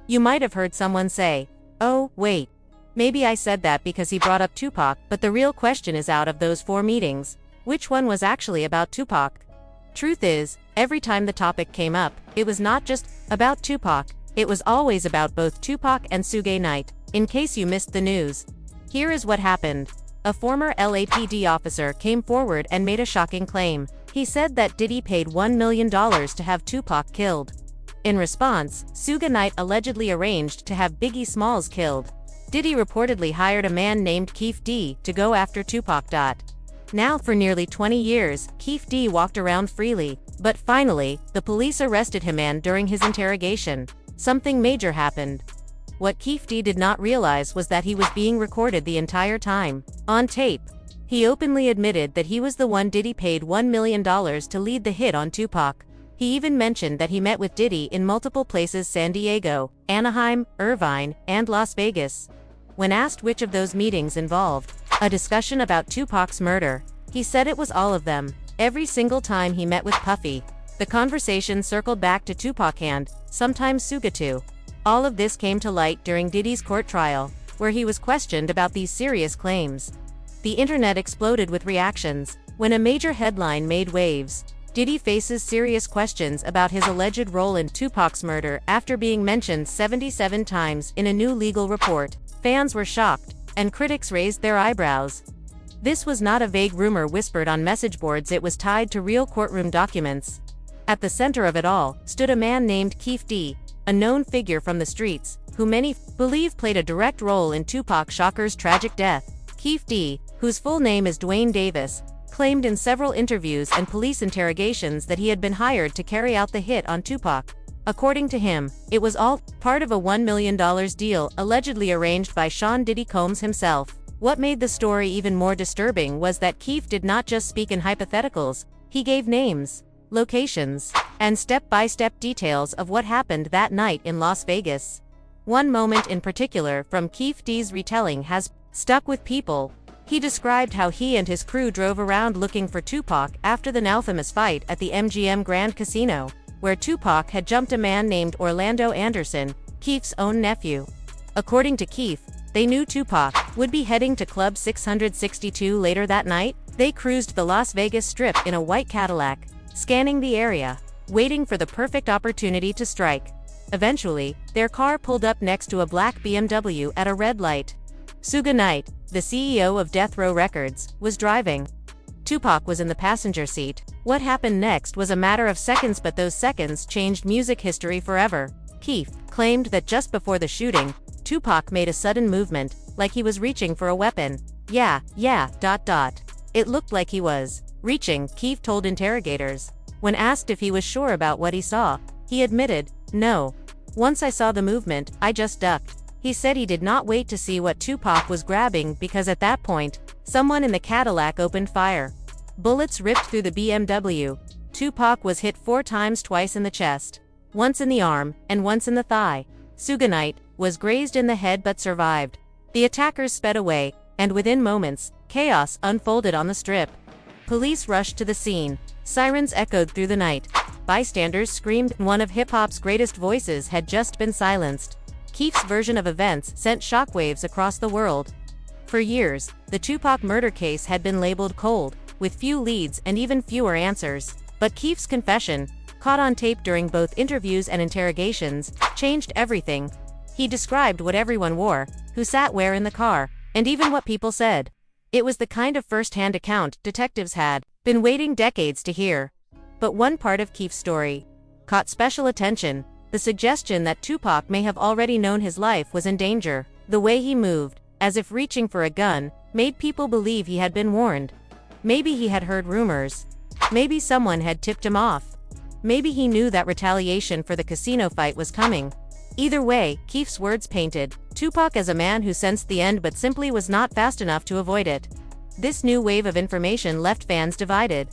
You might have heard someone say, "Oh, wait. Maybe I said that because he brought up Tupac," but the real question is, out of those 4 meetings, which one was actually about Tupac? Truth is, every time the topic came up, it was not just about Tupac, it was always about both Tupac and Suge Knight. In case you missed the news, here is what happened. A former LAPD officer came forward and made a shocking claim. He said that Diddy paid $1 million to have Tupac killed. In response, Suge Knight allegedly arranged to have Biggie Smalls killed. Diddy reportedly hired a man named Keefe D to go after Tupac. Now for nearly 20 years, Keefe D walked around freely, but finally, the police arrested him, and during his interrogation, something major happened. What Keefe D did not realize was that he was being recorded the entire time, on tape. He openly admitted that he was the one Diddy paid $1 million to lead the hit on Tupac. He even mentioned that he met with Diddy in multiple places: San Diego, Anaheim, Irvine, and Las Vegas. When asked which of those meetings involved a discussion about Tupac's murder, he said it was all of them. Every single time he met with Puffy, the conversation circled back to Tupac and, sometimes, Suge too. All of this came to light during Diddy's court trial, where he was questioned about these serious claims. The internet exploded with reactions when a major headline made waves. Diddy faces serious questions about his alleged role in Tupac's murder after being mentioned 77 times in a new legal report. Fans were shocked, and critics raised their eyebrows. This was not a vague rumor whispered on message boards, it was tied to real courtroom documents. At the center of it all stood a man named Keefe D, a known figure from the streets, who many believe played a direct role in Tupac Shakur's tragic death. Keefe D, whose full name is Dwayne Davis, claimed in several interviews and police interrogations that he had been hired to carry out the hit on Tupac. According to him, it was all part of a $1 million deal allegedly arranged by Sean Diddy Combs himself. What made the story even more disturbing was that Keefe did not just speak in hypotheticals, he gave names, locations, and step-by-step details of what happened that night in Las Vegas. One moment in particular from Keefe D's retelling has stuck with people. He described how he and his crew drove around looking for Tupac after the now famous fight at the MGM Grand Casino, where Tupac had jumped a man named Orlando Anderson, Keefe's own nephew. According to Keefe, they knew Tupac would be heading to Club 662 later that night. They cruised the Las Vegas Strip in a white Cadillac, scanning the area, waiting for the perfect opportunity to strike. Eventually, their car pulled up next to a black BMW at a red light. Suge Knight, the CEO of Death Row Records, was driving. Tupac was in the passenger seat. What happened next was a matter of seconds, but those seconds changed music history forever. Keefe claimed that just before the shooting, Tupac made a sudden movement, like he was reaching for a weapon. Yeah. It looked like he was reaching, Keefe told interrogators. When asked if he was sure about what he saw, he admitted, "No. Once I saw the movement, I just ducked." He said he did not wait to see what Tupac was grabbing because at that point, someone in the Cadillac opened fire. Bullets ripped through the BMW. Tupac was hit 4 times, twice in the chest, once in the arm, and once in the thigh. Suge Knight was grazed in the head but survived. The attackers sped away, and within moments, chaos unfolded on the Strip. Police rushed to the scene. Sirens echoed through the night. Bystanders screamed. One of hip-hop's greatest voices had just been silenced. Keefe's version of events sent shockwaves across the world. For years, the Tupac murder case had been labeled cold, with few leads and even fewer answers. But Keefe's confession, caught on tape during both interviews and interrogations, changed everything. He described what everyone wore, who sat where in the car, and even what people said. It was the kind of first-hand account detectives had been waiting decades to hear. But one part of Keefe's story caught special attention: the suggestion that Tupac may have already known his life was in danger. The way he moved, as if reaching for a gun, made people believe he had been warned. Maybe he had heard rumors. Maybe someone had tipped him off. Maybe he knew that retaliation for the casino fight was coming. Either way, Keefe's words painted Tupac as a man who sensed the end but simply was not fast enough to avoid it. This new wave of information left fans divided.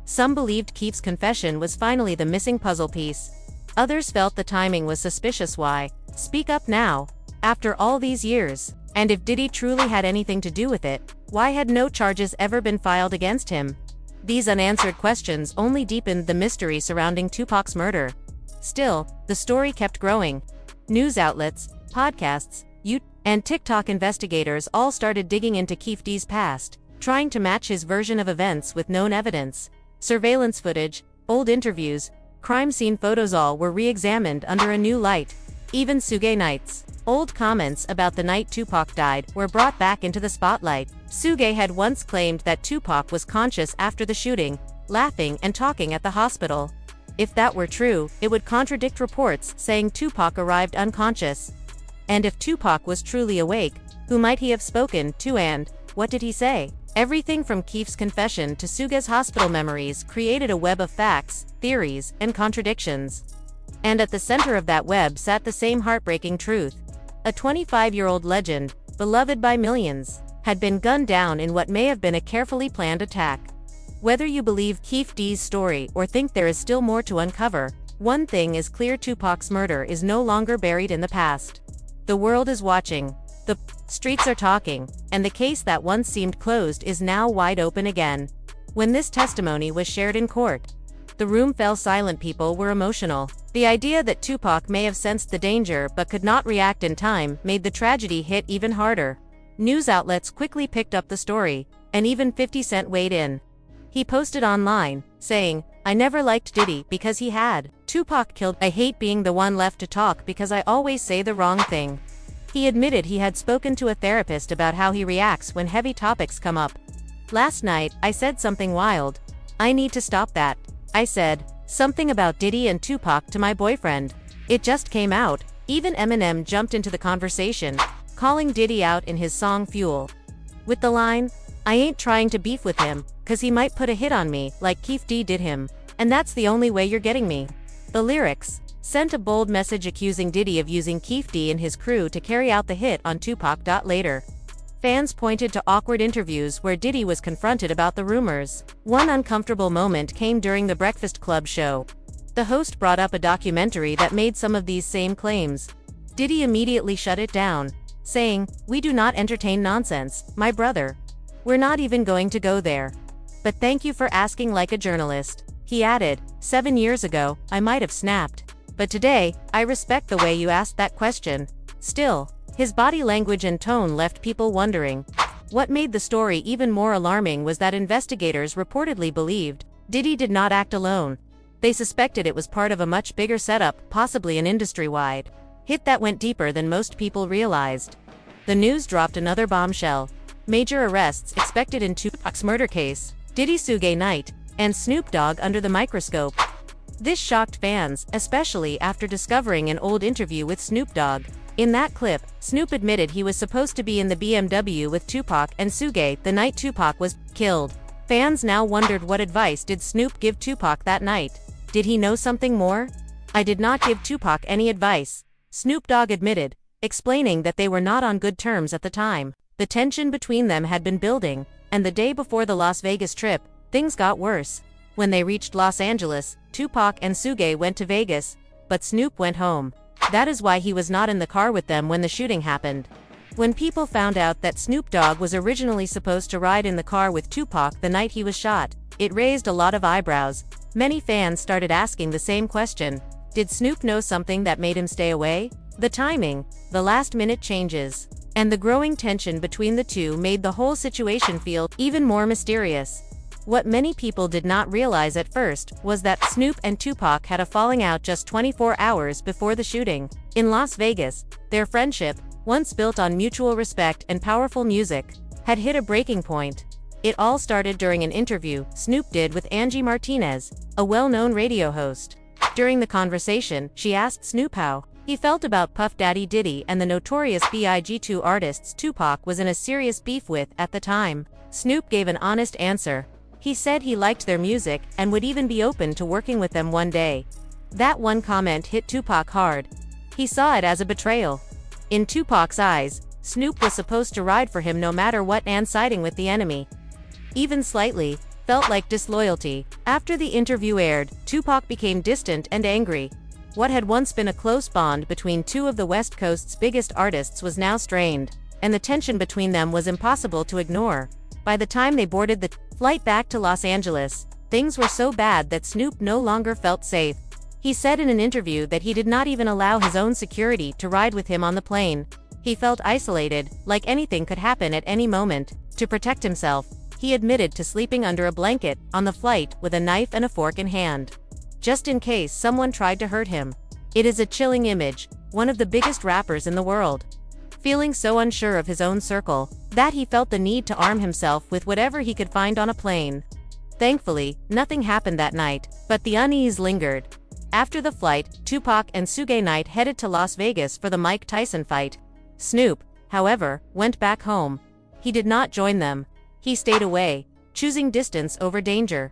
Some believed Keefe's confession was finally the missing puzzle piece. Others felt the timing was suspicious. Why speak up now, after all these years? And if Diddy truly had anything to do with it, why had no charges ever been filed against him? These unanswered questions only deepened the mystery surrounding Tupac's murder. Still, the story kept growing. News outlets, podcasts, YouTube, and TikTok investigators all started digging into Keffe D's past, trying to match his version of events with known evidence. Surveillance footage, old interviews, crime scene photos all were re-examined under a new light. Even Suge Knight's old comments about the night Tupac died were brought back into the spotlight. Suge had once claimed that Tupac was conscious after the shooting, laughing and talking at the hospital. If that were true, it would contradict reports saying Tupac arrived unconscious. And if Tupac was truly awake, who might he have spoken to and what did he say? Everything from Keffe's confession to Suge's hospital memories created a web of facts, theories, and contradictions. And at the center of that web sat the same heartbreaking truth. A 25-year-old legend, beloved by millions, had been gunned down in what may have been a carefully planned attack. Whether you believe Keffe D's story or think there is still more to uncover, one thing is clear: Tupac's murder is no longer buried in the past. The world is watching, the streets are talking, and the case that once seemed closed is now wide open again. When this testimony was shared in court, the room fell silent. People were emotional. The idea that Tupac may have sensed the danger but could not react in time made the tragedy hit even harder. News outlets quickly picked up the story, and even 50 Cent weighed in. He posted online, saying, "I never liked Diddy because he had Tupac killed. I hate being the one left to talk because I always say the wrong thing." He admitted he had spoken to a therapist about how he reacts when heavy topics come up. "Last night, I said something wild. I need to stop that. I said something about Diddy and Tupac to my boyfriend. It just came out." Even Eminem jumped into the conversation, calling Diddy out in his song Fuel, with the line, "I ain't trying to beef with him, 'cause he might put a hit on me like Keffe D did him, and that's the only way you're getting me." The lyrics sent a bold message accusing Diddy of using Keffe D and his crew to carry out the hit on Tupac. Later, fans pointed to awkward interviews where Diddy was confronted about the rumors. One uncomfortable moment came during the Breakfast Club show. The host brought up a documentary that made some of these same claims. Diddy immediately shut it down, saying, "We do not entertain nonsense, my brother. We're not even going to go there. But thank you for asking like a journalist." He added, 7 years ago, I might have snapped. But today, I respect the way you asked that question." Still, his body language and tone left people wondering. What made the story even more alarming was that investigators reportedly believed Diddy did not act alone. They suspected it was part of a much bigger setup, possibly an industry-wide hit that went deeper than most people realized. The news dropped another bombshell. Major arrests expected in Tupac's murder case, Diddy, Suge Knight, and Snoop Dogg under the microscope. This shocked fans, especially after discovering an old interview with Snoop Dogg. In that clip, Snoop admitted he was supposed to be in the BMW with Tupac and Suge the night Tupac was killed. Fans now wondered, what advice did Snoop give Tupac that night? Did he know something more? "I did not give Tupac any advice," Snoop Dogg admitted, explaining that they were not on good terms at the time. The tension between them had been building, and the day before the Las Vegas trip, things got worse. When they reached Los Angeles, Tupac and Suge went to Vegas, but Snoop went home. That is why he was not in the car with them when the shooting happened. When people found out that Snoop Dogg was originally supposed to ride in the car with Tupac the night he was shot, it raised a lot of eyebrows. Many fans started asking the same question. Did Snoop know something that made him stay away? The timing, the last-minute changes, and the growing tension between the two made the whole situation feel even more mysterious. What many people did not realize at first was that Snoop and Tupac had a falling out just 24 hours before the shooting. In Las Vegas, their friendship, once built on mutual respect and powerful music, had hit a breaking point. It all started during an interview Snoop did with Angie Martinez, a well-known radio host. During the conversation, she asked Snoop how he felt about Puff Daddy Diddy and the notorious Big, two artists Tupac was in a serious beef with at the time. Snoop gave an honest answer. He said he liked their music and would even be open to working with them one day. That one comment hit Tupac hard. He saw it as a betrayal. In Tupac's eyes, Snoop was supposed to ride for him no matter what, and siding with the enemy, even slightly, felt like disloyalty. After the interview aired, Tupac became distant and angry. What had once been a close bond between two of the West Coast's biggest artists was now strained, and the tension between them was impossible to ignore. By the time they boarded the flight back to Los Angeles, things were so bad that Snoop no longer felt safe. He said in an interview that he did not even allow his own security to ride with him on the plane. He felt isolated, like anything could happen at any moment. To protect himself, he admitted to sleeping under a blanket on the flight with a knife and a fork in hand, just in case someone tried to hurt him. It is a chilling image, one of the biggest rappers in the world, feeling so unsure of his own circle, that he felt the need to arm himself with whatever he could find on a plane. Thankfully, nothing happened that night, but the unease lingered. After the flight, Tupac and Suge Knight headed to Las Vegas for the Mike Tyson fight. Snoop, however, went back home. He did not join them. He stayed away, choosing distance over danger.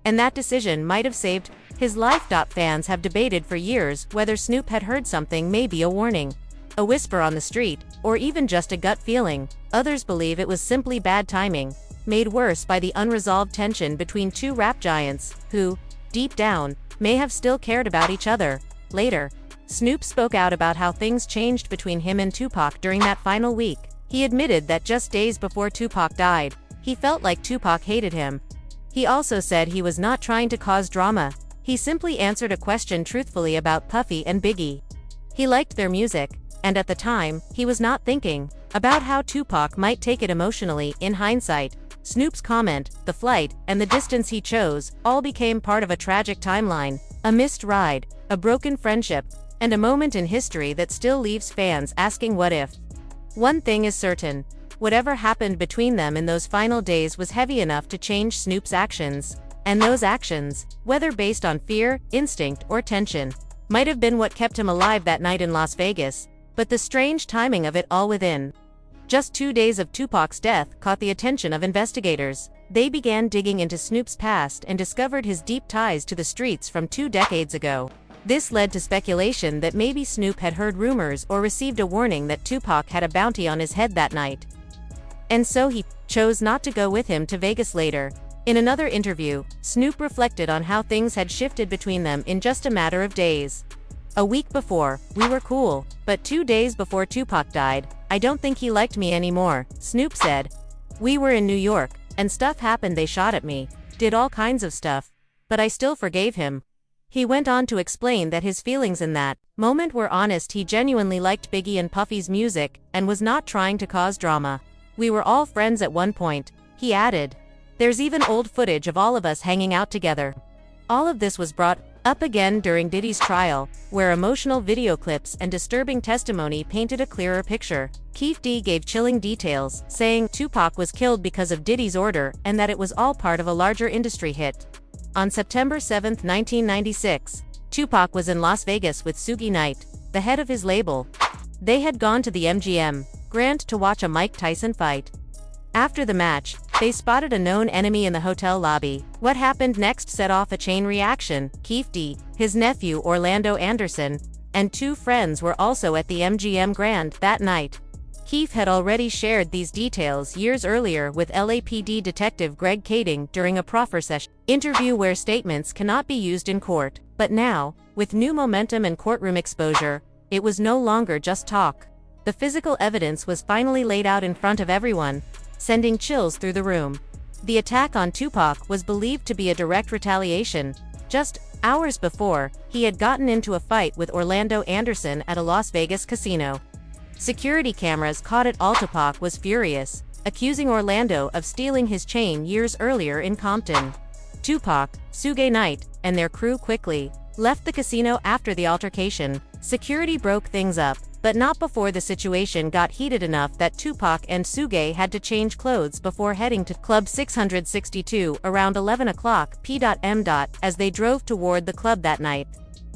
And that decision might have saved his life. Fans have debated for years whether Snoop had heard something, maybe a warning, a whisper on the street, or even just a gut feeling. Others believe it was simply bad timing, made worse by the unresolved tension between two rap giants, who, deep down, may have still cared about each other. Later, Snoop spoke out about how things changed between him and Tupac during that final week. He admitted that just days before Tupac died, he felt like Tupac hated him. He also said he was not trying to cause drama. He simply answered a question truthfully about Puffy and Biggie. He liked their music, and at the time, he was not thinking about how Tupac might take it emotionally. In hindsight, Snoop's comment, the flight, and the distance he chose, all became part of a tragic timeline, a missed ride, a broken friendship, and a moment in history that still leaves fans asking what if. One thing is certain, whatever happened between them in those final days was heavy enough to change Snoop's actions. And those actions, whether based on fear, instinct, or tension, might have been what kept him alive that night in Las Vegas. But the strange timing of it all within just 2 days of Tupac's death caught the attention of investigators. They began digging into Snoop's past and discovered his deep ties to the streets from 2 decades ago. This led to speculation that maybe Snoop had heard rumors or received a warning that Tupac had a bounty on his head that night, and so he chose not to go with him to Vegas later. In another interview, Snoop reflected on how things had shifted between them in just a matter of days. A week before, we were cool, but 2 days before Tupac died, I don't think he liked me anymore, Snoop said. We were in New York, and stuff happened. They shot at me, did all kinds of stuff, but I still forgave him. He went on to explain that his feelings in that moment were honest. He genuinely liked Biggie and Puffy's music, and was not trying to cause drama. We were all friends at one point, he added. There's even old footage of all of us hanging out together. All of this was brought up again during Diddy's trial, where emotional video clips and disturbing testimony painted a clearer picture. Keefe D gave chilling details, saying Tupac was killed because of Diddy's order and that it was all part of a larger industry hit. On September 7, 1996, Tupac was in Las Vegas with Suge Knight, the head of his label. They had gone to the MGM Grand to watch a Mike Tyson fight. After the match, they spotted a known enemy in the hotel lobby. What happened next set off a chain reaction. Keefe D, his nephew Orlando Anderson, and 2 friends were also at the MGM Grand that night. Keefe had already shared these details years earlier with LAPD detective Greg Kading during a proffer session interview where statements cannot be used in court. But now, with new momentum and courtroom exposure, it was no longer just talk. The physical evidence was finally laid out in front of everyone, sending chills through the room. The attack on Tupac was believed to be a direct retaliation. Just hours before, he had gotten into a fight with Orlando Anderson at a Las Vegas casino. Security cameras caught it all. Tupac was furious, accusing Orlando of stealing his chain years earlier in Compton. Tupac, Suge Knight, and their crew quickly left the casino after the altercation. Security broke things up, but not before the situation got heated enough that Tupac and Suge had to change clothes before heading to Club 662 around 11 o'clock p.m. As they drove toward the club that night,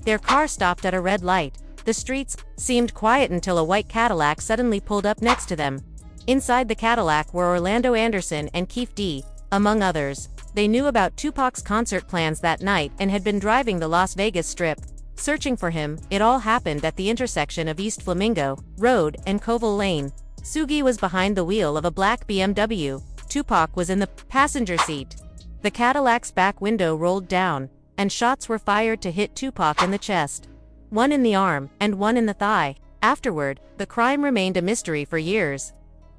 their car stopped at a red light. The streets seemed quiet until a white Cadillac suddenly pulled up next to them. Inside the Cadillac were Orlando Anderson and Keefe D, among others. They knew about Tupac's concert plans that night and had been driving the Las Vegas Strip, searching for him. It all happened at the intersection of East Flamingo Road and Koval Lane. Suge was behind the wheel of a black BMW. Tupac was in the passenger seat. The Cadillac's back window rolled down, and shots were fired to hit Tupac in the chest, one in the arm, and one in the thigh. Afterward, the crime remained a mystery for years.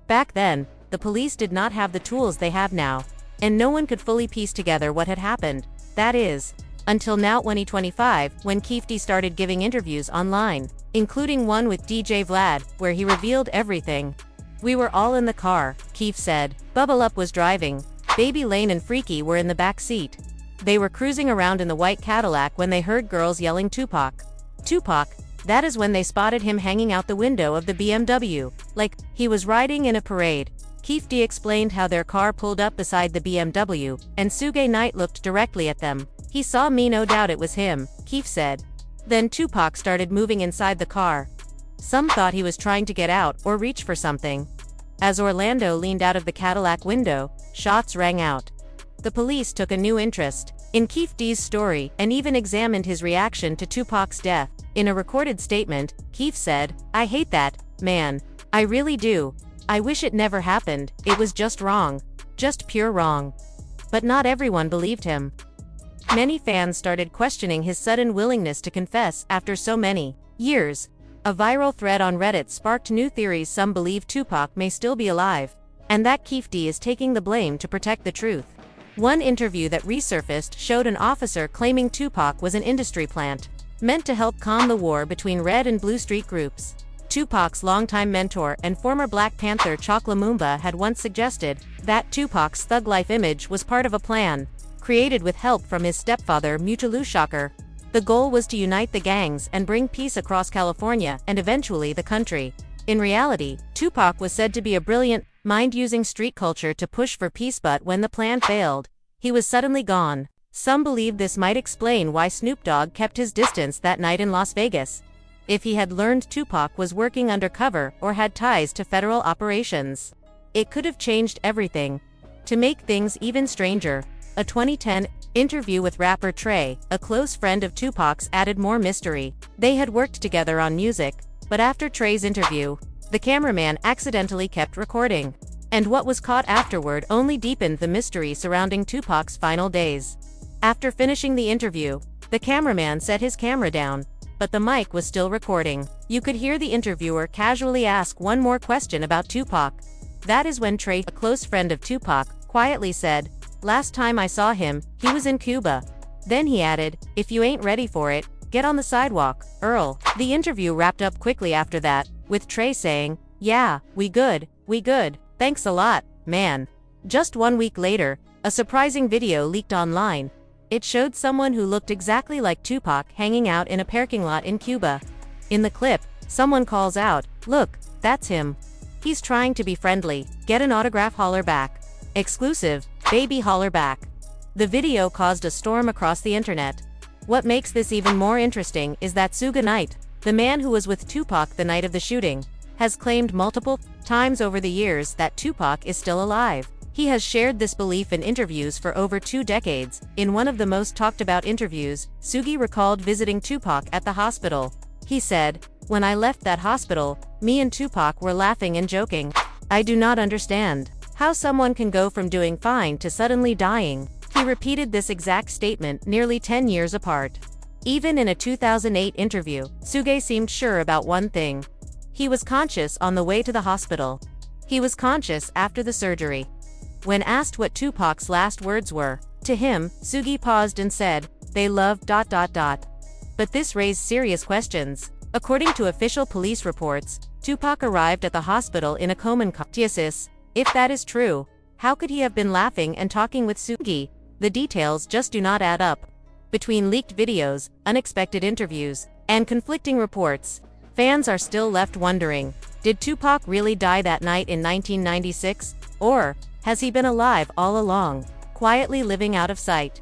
Back then, the police did not have the tools they have now, and no one could fully piece together what had happened. That is, Until now 2025, when Keefy started giving interviews online, including one with DJ Vlad, where he revealed everything. "We were all in the car," Keef said. "Bubble Up was driving. Baby Lane and Freaky were in the back seat. They were cruising around in the white Cadillac when they heard girls yelling Tupac. Tupac, that is when they spotted him hanging out the window of the BMW, like he was riding in a parade." Keefy explained how their car pulled up beside the BMW, and Suge Knight looked directly at them. "He saw me, no doubt it was him," Keef said. Then Tupac started moving inside the car. Some thought he was trying to get out or reach for something. As Orlando leaned out of the Cadillac window, shots rang out. The police took a new interest in Keefy's story and even examined his reaction to Tupac's death. In a recorded statement, Keef said, "I hate that, man. I really do. I wish it never happened. It was just wrong. Just pure wrong." But not everyone believed him. Many fans started questioning his sudden willingness to confess after so many years. A viral thread on Reddit sparked new theories. Some believe Tupac may still be alive, and that Keefy is taking the blame to protect the truth. One interview that resurfaced showed an officer claiming Tupac was an industry plant, meant to help calm the war between Red and Blue Street groups. Tupac's longtime mentor and former Black Panther Chuck Lumumba had once suggested that Tupac's thug life image was part of a plan, created with help from his stepfather Mutulu Shocker. The goal was to unite the gangs and bring peace across California and eventually the country. In reality, Tupac was said to be a brilliant mind using street culture to push for peace, but when the plan failed, he was suddenly gone. Some believe this might explain why Snoop Dogg kept his distance that night in Las Vegas. If he had learned Tupac was working undercover or had ties to federal operations, it could have changed everything. To make things even stranger, a 2010 interview with rapper Trey, a close friend of Tupac's, added more mystery. They had worked together on music, but after Trey's interview, the cameraman accidentally kept recording. And what was caught afterward only deepened the mystery surrounding Tupac's final days. After finishing the interview, the cameraman set his camera down, but the mic was still recording. You could hear the interviewer casually ask one more question about Tupac. That is when Trey, a close friend of Tupac, quietly said, "Last time I saw him, he was in Cuba." Then he added, "If you ain't ready for it, get on the sidewalk, Earl." The interview wrapped up quickly after that, with Trey saying, "Yeah, we good, thanks a lot, man." Just 1 week later, a surprising video leaked online. It showed someone who looked exactly like Tupac hanging out in a parking lot in Cuba. In the clip, someone calls out, "Look, that's him. He's trying to be friendly. Get an autograph, holler back. Exclusive, baby, holler back." The video caused a storm across the internet. What makes this even more interesting is that Suge Knight, the man who was with Tupac the night of the shooting, has claimed multiple times over the years that Tupac is still alive. He has shared this belief in interviews for over 2 decades. In one of the most talked about interviews, Suge recalled visiting Tupac at the hospital. He said, "When I left that hospital, me and Tupac were laughing and joking. I do not understand how someone can go from doing fine to suddenly dying." He repeated this exact statement nearly 10 years apart. Even in a 2008 interview, Suge seemed sure about one thing. He was conscious on the way to the hospital. He was conscious after the surgery. When asked what Tupac's last words were to him, Suge paused and said, "They love ... But this raised serious questions. According to official police reports, Tupac arrived at the hospital in a comatose. If that is true, how could he have been laughing and talking with Suge? The details just do not add up. Between leaked videos, unexpected interviews, and conflicting reports, fans are still left wondering, did Tupac really die that night in 1996? Or has he been alive all along, quietly living out of sight?